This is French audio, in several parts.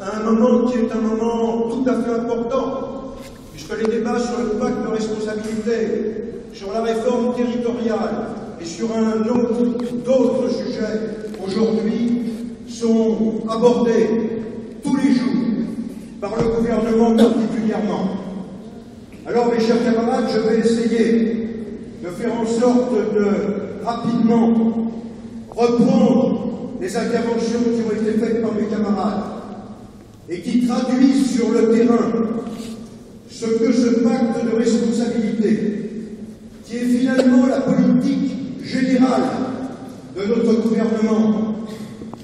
à un moment qui est un moment tout à fait important, puisque les débats sur le pacte de responsabilité, sur la réforme territoriale et sur un nombre d'autres sujets aujourd'hui sont abordés tous les jours par le gouvernement particulièrement. Alors mes chers camarades, je vais essayer de faire en sorte de rapidement reprendre les interventions qui ont été faites par mes camarades et qui traduisent sur le terrain ce que ce pacte de responsabilité, qui est finalement la politique générale de notre gouvernement,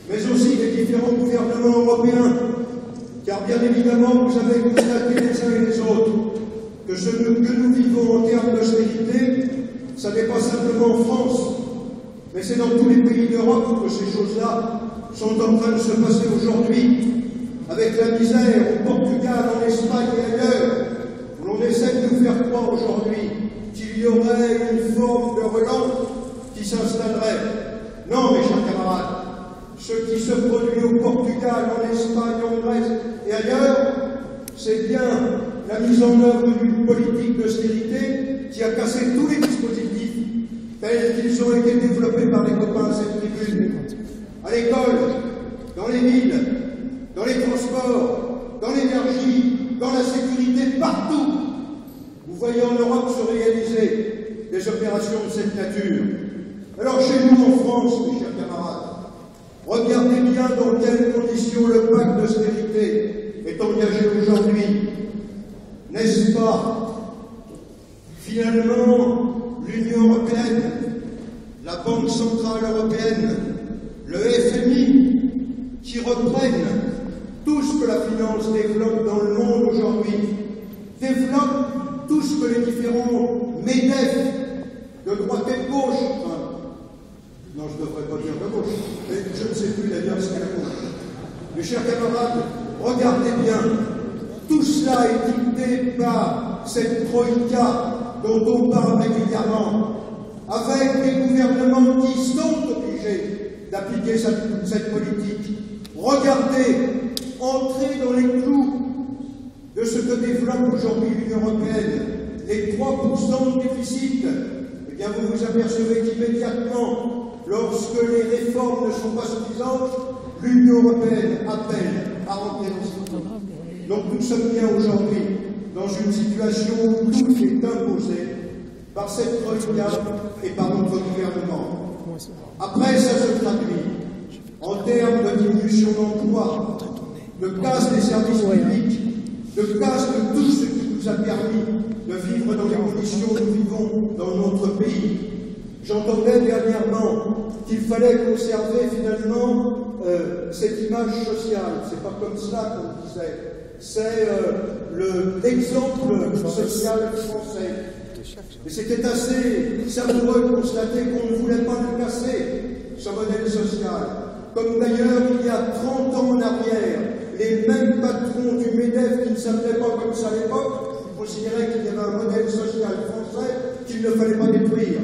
mais aussi des différents gouvernements européens, car bien évidemment vous avez constaté les uns et les autres que ce que nous vivons en termes d'austérité, ça n'est pas simplement en France, mais c'est dans tous les pays d'Europe que ces choses-là sont en train de se passer aujourd'hui, avec la misère au Portugal, en Espagne et ailleurs, où l'on essaie de nous faire croire aujourd'hui qu'il y aurait une forme de relance qui s'installerait. Non, mes chers camarades, ce qui se produit au Portugal, en Espagne, en Grèce et ailleurs, c'est bien la mise en œuvre d'une politique d'austérité qui a cassé tous les dispositifs tels qu'ils ont été développés par les copains à cette tribune. À l'école, dans les villes, dans les transports, dans l'énergie, dans la sécurité, partout, vous voyez en Europe se réaliser des opérations de cette nature. Alors chez nous en France, mes chers camarades, regardez bien dans quelles conditions le pacte d'austérité est engagé aujourd'hui. N'est-ce pas? Finalement, l'Union européenne, la Banque centrale européenne, le FMI, qui reprennent tout ce que la finance développe dans le monde aujourd'hui, développent tout ce que les différents MEDEF de droite et de gauche, non, je ne devrais pas dire de gauche, mais je ne sais plus d'ailleurs ce qu'est la gauche. Mes chers camarades, regardez bien, tout cela est dicté par cette troïka dont on parle régulièrement, avec des gouvernements qui sont obligés d'appliquer cette politique. Regardez, entrez dans les clous de ce que développe aujourd'hui l'Union européenne, les 3% de déficit. Eh bien, vous vous apercevez qu'immédiatement, lorsque les réformes ne sont pas suffisantes, l'Union européenne appelle à rentrer dans ce programme. Donc nous sommes bien aujourd'hui dans une situation où tout est imposé par cette troïka et par notre gouvernement. Après, ça se traduit en termes de diminution d'emploi, de casse des services publics, de casse de tout ce qui nous a permis de vivre dans les conditions que nous vivons dans notre pays. J'entendais dernièrement qu'il fallait conserver finalement cette image sociale. C'est pas comme cela qu'on disait. C'est l'exemple social français. Et c'était assez savoureux de constater qu'on ne voulait pas le casser, ce modèle social. Comme d'ailleurs, il y a 30 ans en arrière, les mêmes patrons du MEDEF qui ne s'appelaient pas comme ça à l'époque, considéraient qu'il y avait un modèle social français qu'il ne fallait pas détruire.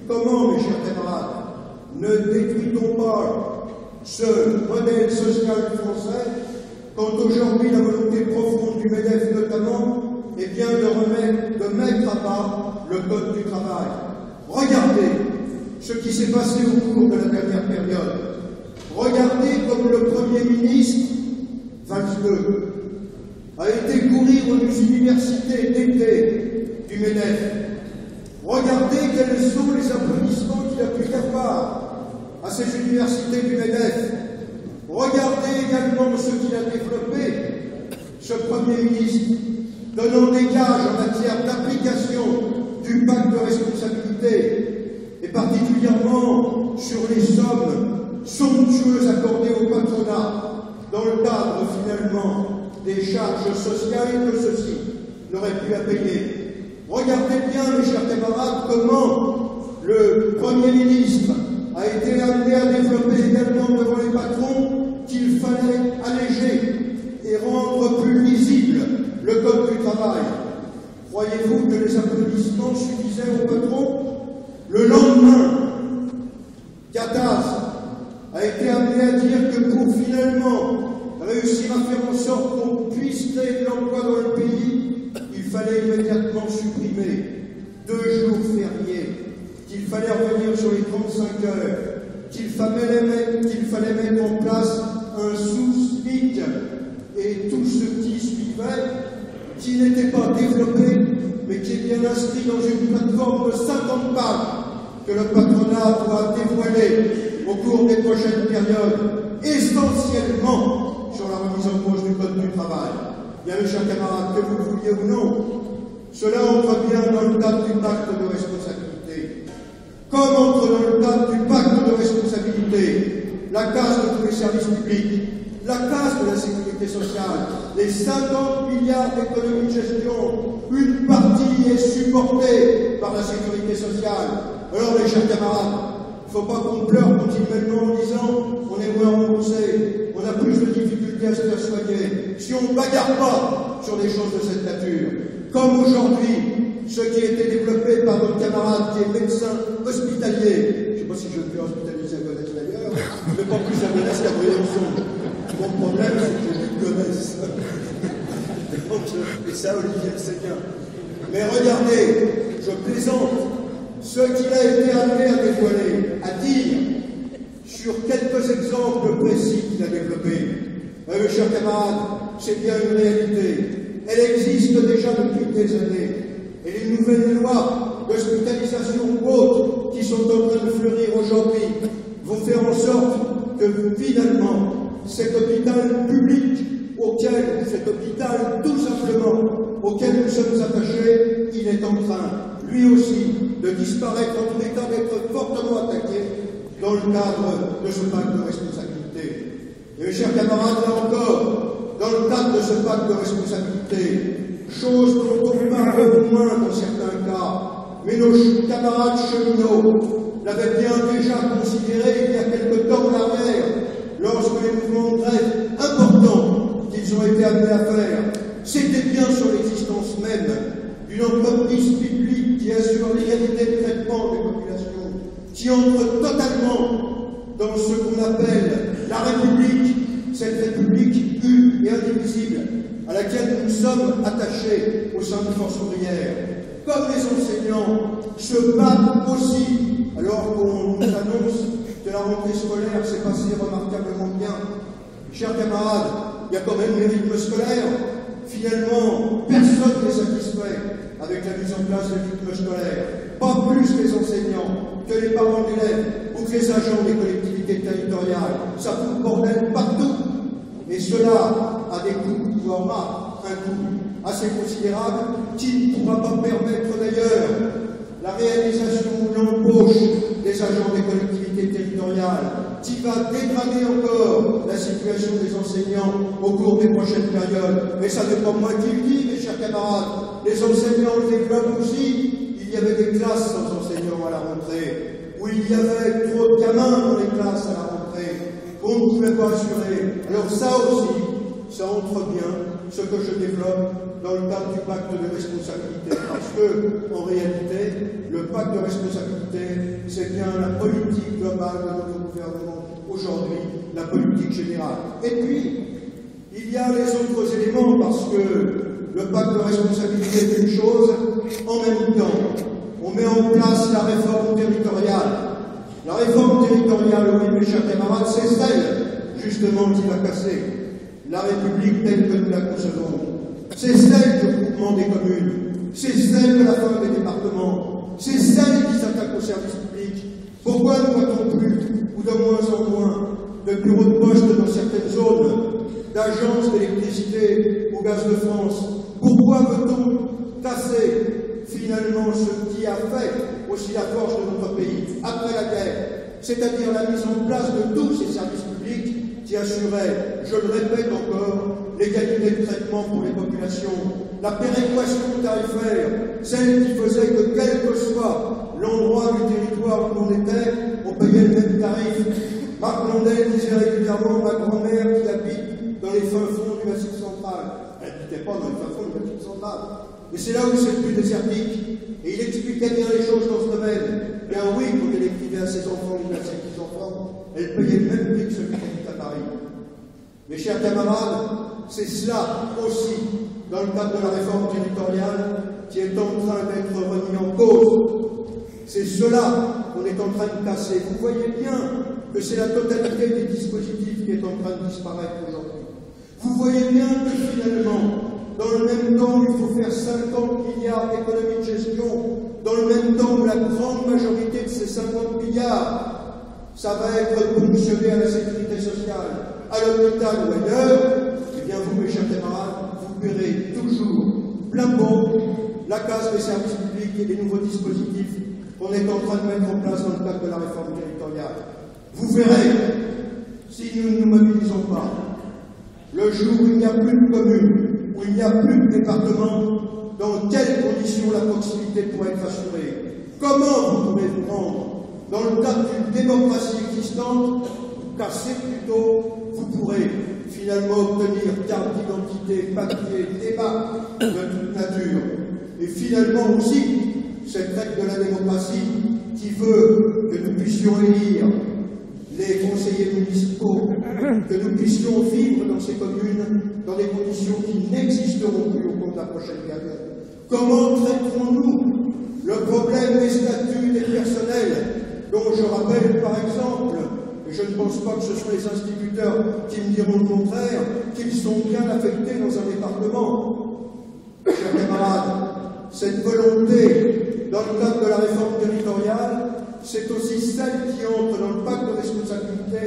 Comment, mes chers camarades, ne détruit-on pas ce modèle social français quand aujourd'hui la volonté profonde du MEDEF notamment est bien de mettre à part le code du travail? Regardez ce qui s'est passé au cours de la dernière période. Regardez comme le Premier ministre, Valls II, a été courir aux universités d'été du MEDEF. Regardez quels sont les applaudissements qu'il a pu faire part à ces universités du MEDEF. Regardez également ce qu'il a développé, ce Premier ministre, donnant des gages en matière d'application du pacte de responsabilité, et particulièrement sur les sommes somptueuses accordées au patronat dans le cadre finalement des charges sociales que ceux-ci n'auraient plus à payer. Regardez bien, mes chers camarades, comment le Premier ministre a été amené à développer également devant les patrons qu'il fallait alléger et rendre plus lisible le code du travail. Croyez-vous que les applaudissements suffisaient aux patrons? Le lendemain, Gattaz a été amené à dire que pour finalement réussir réussir à faire en sorte qu'on puisse créer de l'emploi dans le pays, il fallait immédiatement supprimer 2 jours fériés, qu'il fallait revenir sur les 35 heures, qu'il fallait mettre en place un sous-SMIC et tout ce qui suivait, qui n'était pas développé, mais qui est bien inscrit dans une plateforme de 50 pages que le patronat doit dévoiler au cours des prochaines périodes, essentiellement sur la remise en cause du Code du travail. Bien, mes chers camarades, que vous le vouliez ou non, cela entre bien dans le cadre du pacte de responsabilité. Comme entre dans le cadre du pacte de responsabilité la casse de tous les services publics, la casse de la sécurité sociale, les 50 milliards d'économies de gestion, une partie est supportée par la sécurité sociale. Alors, mes chers camarades, il ne faut pas qu'on pleure continuellement en disant on est moins remboursé, on a plus de difficultés à se faire soigner, si on ne bagarre pas sur des choses de cette nature. Comme aujourd'hui, ce qui a été développé par notre camarade qui est médecin hospitalier, je ne sais pas si je peux hospitaliser à Gonesse d'ailleurs, mais pas plus à Gonesse qu'à Briançon. Mon problème, c'est que je Gonesse. Et ça, Olivier le sait bien. Mais regardez, je plaisante, ce qu'il a été amené à dévoiler, à dire, sur quelques exemples précis qu'il a développés. Mes chers camarades, c'est bien une réalité. Elle existe déjà depuis des années. Et les nouvelles lois d'hospitalisation ou autres qui sont en train de fleurir aujourd'hui vont faire en sorte que finalement, cet hôpital public cet hôpital tout simplement auquel nous sommes attachés, il est en train, lui aussi, de disparaître, en tous les cas d'être fortement attaqué dans le cadre de ce pacte de responsabilité. Et mes chers camarades, là encore, dans le cadre de ce pacte de responsabilité, chose dont on parle moins dans certains cas, mais nos camarades cheminots l'avaient bien déjà considéré il y a quelque temps en arrière, lorsque les mouvements de grève importants qu'ils ont été amenés à faire, c'était bien sur l'existence même d'une entreprise publique qui assure l'égalité de traitement des populations, qui entre totalement dans ce qu'on appelle la République, cette République une et indivisible, à laquelle nous sommes attachés au sein de forces ouvrières. Comme les enseignants se battent aussi, alors qu'on nous annonce que la rentrée scolaire s'est passée remarquablement bien. Chers camarades, il y a quand même les rythmes scolaires. Finalement, personne n'est satisfait avec la mise en place des rythmes scolaires. Pas plus les enseignants que les parents d'élèves ou que les agents des collectivités territoriales. Ça fout le bordel partout. Et cela a des coûts, ou aura un coût assez considérable qui ne pourra pas permettre d'ailleurs la réalisation ou l'embauche des agents des collectivités territoriales, qui va dégrader encore la situation des enseignants au cours des prochaines périodes. Mais ça n'est pas moi qui le dis, mes chers camarades. Les enseignants le développent aussi. Il y avait des classes sans enseignants à la rentrée, où il y avait trop de gamins dans les classes à la rentrée, qu'on ne pouvait pas assurer. Alors ça aussi, ça entre bien ce que je développe dans le cadre du pacte de responsabilité. Parce que, en réalité, le pacte de responsabilité, c'est bien la politique globale de notre gouvernement aujourd'hui, la politique générale. Et puis, il y a les autres éléments, parce que le pacte de responsabilité est une chose, en même temps, on met en place la réforme territoriale. La réforme territoriale, oui, mes chers camarades, c'est celle, justement, qui va casser la République telle que nous la concevons. C'est celle du groupement des communes, c'est celle de la fin des départements, c'est celle qui s'attaque aux services publics. Pourquoi ne voit-on plus, ou de moins en moins, de bureaux de poste dans certaines zones, d'agences d'électricité ou gaz de France? Pourquoi veut-on casser finalement ce qui a fait aussi la force de notre pays après la guerre, c'est-à-dire la mise en place de tous ces services publics qui assuraient, je le répète encore, l'égalité de traitement pour les populations, la péréquation tarifaire, celle qui faisait que quel que soit l'endroit du territoire où on était, on payait le même tarif. Marc Blondel disait régulièrement ma grand-mère qui habite dans les fins fonds du Massif central. Elle n'habitait pas dans les fins fonds du Massif central. Mais c'est là où c'est le plus désertique. Et il expliquait bien les choses dans ce domaine. Bien oui, quand elle écrivait à ses enfants, il a ses petits-enfants, elle payait le même prix que celui qui habite à Paris. Mes chers camarades, c'est cela aussi, dans le cadre de la réforme territoriale, qui est en train d'être remis en cause. C'est cela qu'on est en train de casser. Vous voyez bien que c'est la totalité des dispositifs qui est en train de disparaître aujourd'hui. Vous voyez bien que finalement, dans le même temps, il faut faire 50 milliards d'économies de gestion, dans le même temps où la grande majorité de ces 50 milliards, ça va être ponctionné à la sécurité sociale, à l'hôpital ou ailleurs. Eh bien vous, mes chers camarades, vous paierez toujours plein pot la casse des services publics et des nouveaux dispositifs qu'on est en train de mettre en place dans le cadre de la réforme territoriale. Vous verrez, si nous ne nous mobilisons pas, le jour où il n'y a plus de communes, où il n'y a plus de départements, dans quelles conditions la proximité pourrait être assurée? Comment vous pourrez vous rendre dans le cadre d'une démocratie existante, car c'est plutôt, vous pourrez finalement obtenir carte d'identité, papier, débat de toute nature. Et finalement aussi, cette règle de la démocratie qui veut que nous puissions élire les conseillers municipaux, que nous puissions vivre dans ces communes dans des conditions qui n'existeront plus au cours de la prochaine période. Comment traiterons-nous le problème des statuts des personnels, dont je rappelle par exemple, et je ne pense pas que ce soit les instituteurs qui me diront le contraire, qu'ils sont bien affectés dans un département. Chers camarades, cette volonté, dans le cadre de la réforme territoriale, c'est aussi celle qui entre dans le pacte de responsabilité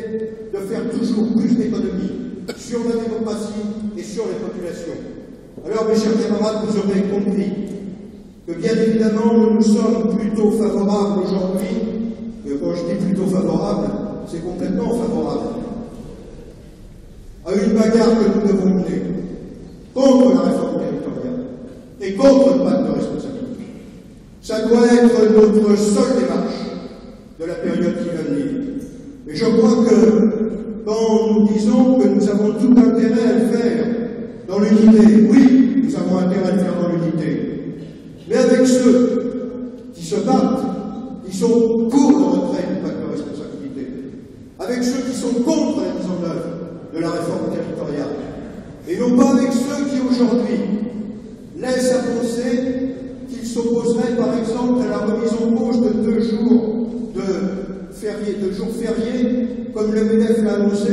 de faire toujours plus d'économies sur la démocratie et sur les populations. Alors, mes chers camarades, vous aurez compris que bien évidemment, nous sommes plutôt favorables aujourd'hui. Quand je dis plutôt favorable, c'est complètement favorable à une bagarre que nous devons mener contre la réforme territoriale et contre le pacte de responsabilité. Ça doit être notre seule démarche de la période qui va venir. Et je crois que quand nous disons que nous avons tout intérêt à le faire dans l'unité, oui, nous avons intérêt à le faire dans l'unité, mais avec ceux qui se battent, qui sont pour le retrait du pacte de responsabilité, avec ceux qui sont contre la mise en œuvre de la réforme territoriale, et non pas avec ceux qui aujourd'hui laissent à penser qu'ils s'opposeraient par exemple à la remise en cause de 2 jours de jours fériés, comme le MEDEF l'a annoncé,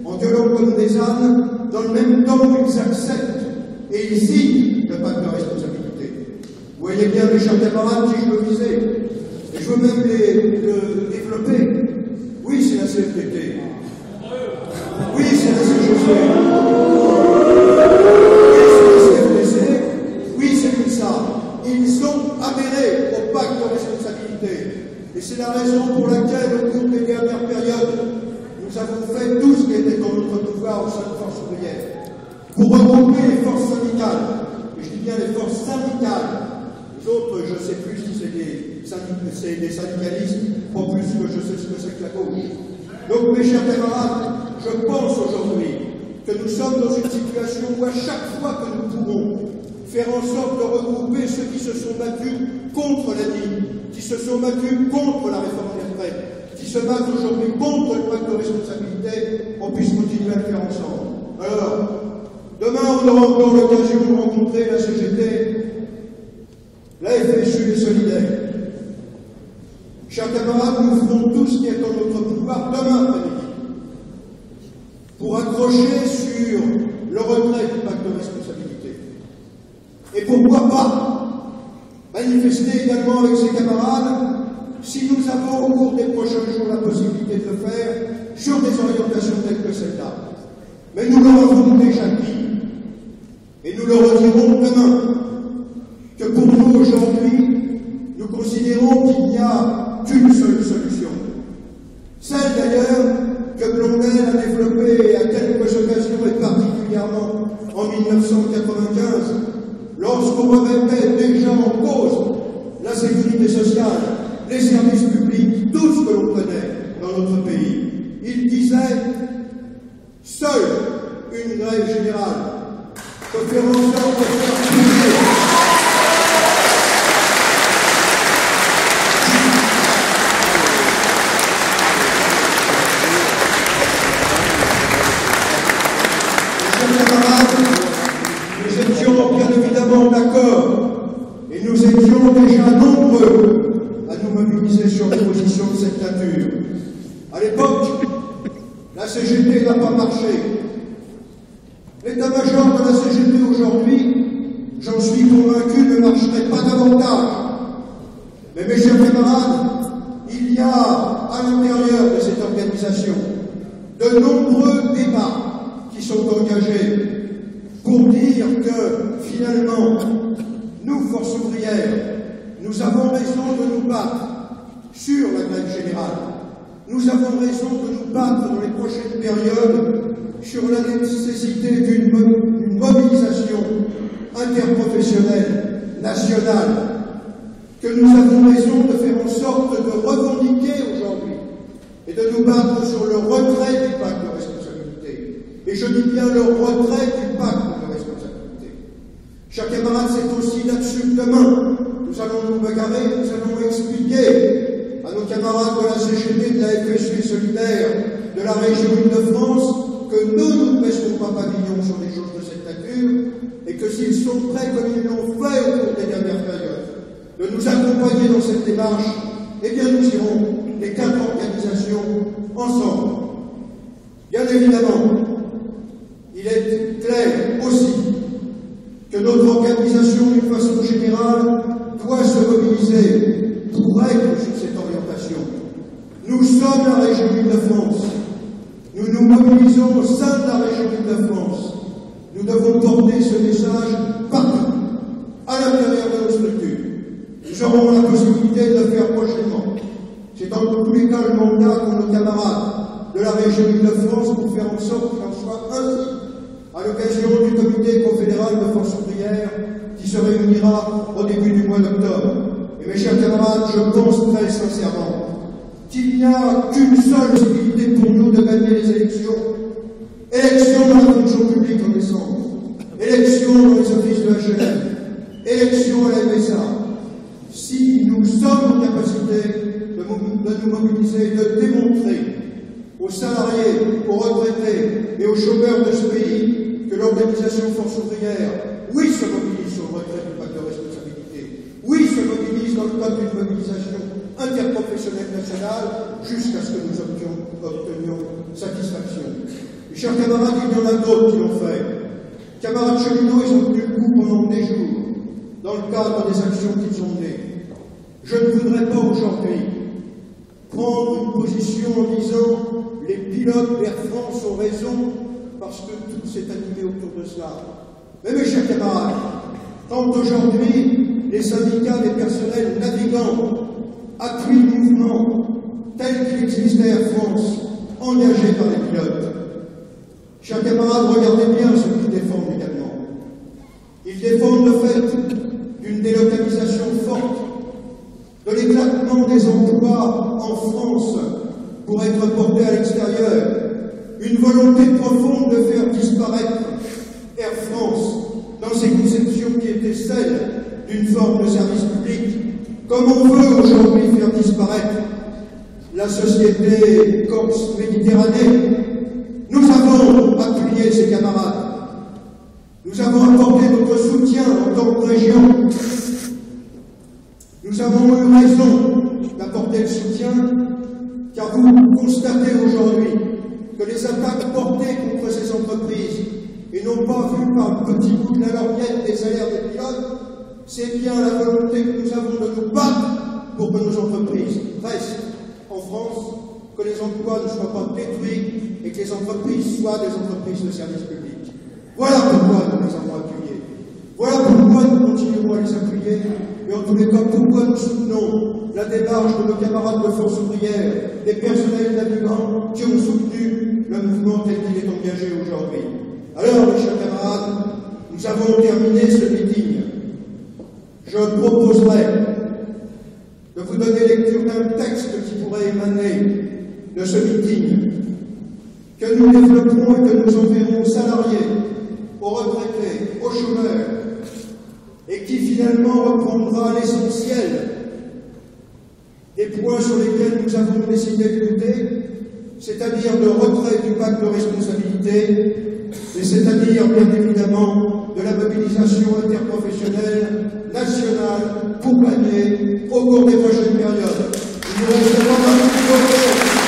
en gueulant comme des ânes, dans le même temps où ils acceptent et ils signent le pacte de responsabilité. Vous voyez bien, mes chers camarades, qui je veux viser. Et je veux même le développer. Oui, c'est la CFDT. Oui, c'est la CGC. Oui, c'est la CFDC. Oui, c'est comme ça. Ils ont adhéré au pacte de responsabilité. Et c'est la raison pour laquelle, au cours des dernières périodes, nous avons fait tout ce qui était dans notre pouvoir au sein de Force ouvrière pour regrouper les forces syndicales. Et je dis bien les forces syndicales. Les autres, je ne sais plus si c'est des syndicalistes, pas plus que je sais ce que c'est que la gauche. Donc, mes chers camarades, je pense aujourd'hui que nous sommes dans une situation où à chaque fois que nous pourrons faire en sorte de regrouper ceux qui se sont battus contre la ligne, qui se sont battus contre la réforme des retraites, qui se battent aujourd'hui contre le pacte de responsabilité, on puisse continuer à le faire ensemble. Alors, demain, on aura encore l'occasion de rencontrer la CGT, la FSU et Solidaires. Chers camarades, nous ferons tout ce qui est en notre pouvoir demain après-midi pour accrocher sur le retrait du pacte de responsabilité. Et pourquoi pas manifester également avec ses camarades, si nous avons au cours des prochains jours la possibilité de le faire, sur des orientations telles que celle-là. Mais nous leur avons déjà dit, et nous le redirons demain, que pour nous aujourd'hui, nous considérons qu'il n'y a qu'une seule solution. Celle d'ailleurs que Blondel a développée à quelques occasions et particulièrement en 1995, lorsqu'on remettait déjà en cause la sécurité sociale, les services publics, tout ce que l'on connaît dans notre pays. Il disait, seule une grève générale peut faire en sorte de faire bouger chers camarades, nous étions bien évidemment d'accord et nous étions déjà nombreux à nous mobiliser sur les positions de cette nature. À l'époque, la CGT n'a pas marché. L'état-major de la CGT aujourd'hui, j'en suis convaincu, ne marcherait pas davantage. Mais mes chers camarades, il y a à l'intérieur de cette organisation de nombreux débats qui sont engagés pour dire que finalement, nous, forces ouvrières, nous avons raison de nous battre sur la grève générale. Nous avons raison de nous battre dans les prochaines périodes sur la nécessité d'une mobilisation interprofessionnelle, nationale, que nous avons raison de faire en sorte de revendiquer aujourd'hui et de nous battre sur le retrait du pacte de responsabilité. Et je dis bien le retrait du pacte de responsabilité. Chers camarades, c'est aussi là-dessus que demain, nous allons nous bagarrer, nous allons expliquer à nos camarades de la CGT, de la FSU solidaire, de la région Île-de-France, que nous ne baisserons pas pavillon sur des choses de cette nature, et que s'ils sont prêts, comme ils l'ont fait au cours des dernières périodes, de nous accompagner dans cette démarche, eh bien nous irons, les 4 organisations, ensemble. Bien évidemment, il est clair aussi que notre organisation, d'une façon générale, doit se mobiliser pour être sur cette orientation. Nous sommes la région Île-de-France. Nous nous mobilisons au sein de la région Île-de-France. Nous devons porter ce message partout, à l'intérieur de nos structures. Nous aurons la possibilité de le faire prochainement. C'est dans tous les cas le mandat pour nos camarades de la région Île-de-France pour faire en sorte qu'il en soit ainsi, à l'occasion du comité confédéral de force ouvrière qui se réunira au début du mois d'octobre. Et mes chers camarades, je pense très sincèrement qu'il n'y a qu'une seule possibilité pour nous de gagner les élections. Élections dans la fonction publique en décembre, élections dans les offices de HLM, élections à la MSA. Si nous sommes en capacité de nous mobiliser, de démontrer aux salariés, aux retraités et aux chômeurs de ce pays que l'organisation Force ouvrière, oui, se mobilise sur le retrait du pacte de responsabilité, oui, se mobilise dans le cadre d'une mobilisation interprofessionnelle nationale jusqu'à ce que nous obtenions satisfaction. Mes chers camarades, il y en a d'autres qui l'ont fait. Camarades cheminots, ils ont tenu le coup pendant des jours, dans le cadre des actions qu'ils ont menées. Je ne voudrais pas aujourd'hui prendre une position en disant les pilotes d'Air France ont raison parce que tout s'est animé autour de cela. Mais mes chers camarades, quand aujourd'hui les syndicats des personnels navigants appuient le mouvement tel qu'il existe à Air France, engagé par les pilotes, chers camarades, regardez bien ce qu'ils défendent également. Ils défendent le fait d'une délocalisation forte, de l'éclatement des emplois en France pour être portés à l'extérieur, une volonté profonde de faire disparaître Air France dans ses conceptions qui étaient celles d'une forme de service public, comme on veut aujourd'hui faire disparaître la société Corse-Méditerranée. Nous avons appuyé ces camarades. Nous avons apporté notre soutien en tant que région. Nous avons eu raison d'apporter le soutien, car vous constatez aujourd'hui que les attaques portées contre ces entreprises, et non pas vues par le petit bout de la lorgnette des salaires des pilotes, c'est bien la volonté que nous avons de nous battre pour que nos entreprises restent en France, que les emplois ne soient pas détruits et que les entreprises soient des entreprises de service public. Voilà pourquoi nous les avons appuyés. Voilà pourquoi nous continuerons à les appuyer. Et en tous les cas, pourquoi nous soutenons la démarche de nos camarades de force ouvrière, des personnels navigants qui ont soutenu le mouvement tel qu'il est engagé aujourd'hui. Alors, mes chers camarades, nous avons terminé ce meeting. Je proposerai de vous donner lecture d'un texte qui pourrait émaner de ce meeting, que nous développerons et que nous enverrons aux salariés, aux retraités, aux chômeurs, et qui finalement reprendra l'essentiel des points sur lesquels nous avons décidé de lutter, c'est-à-dire de retrait du pacte de responsabilité, et c'est-à-dire, bien évidemment, de la mobilisation interprofessionnelle nationale pour gagner au cours des prochaines périodes. Il nous reste encore un petit peu de temps.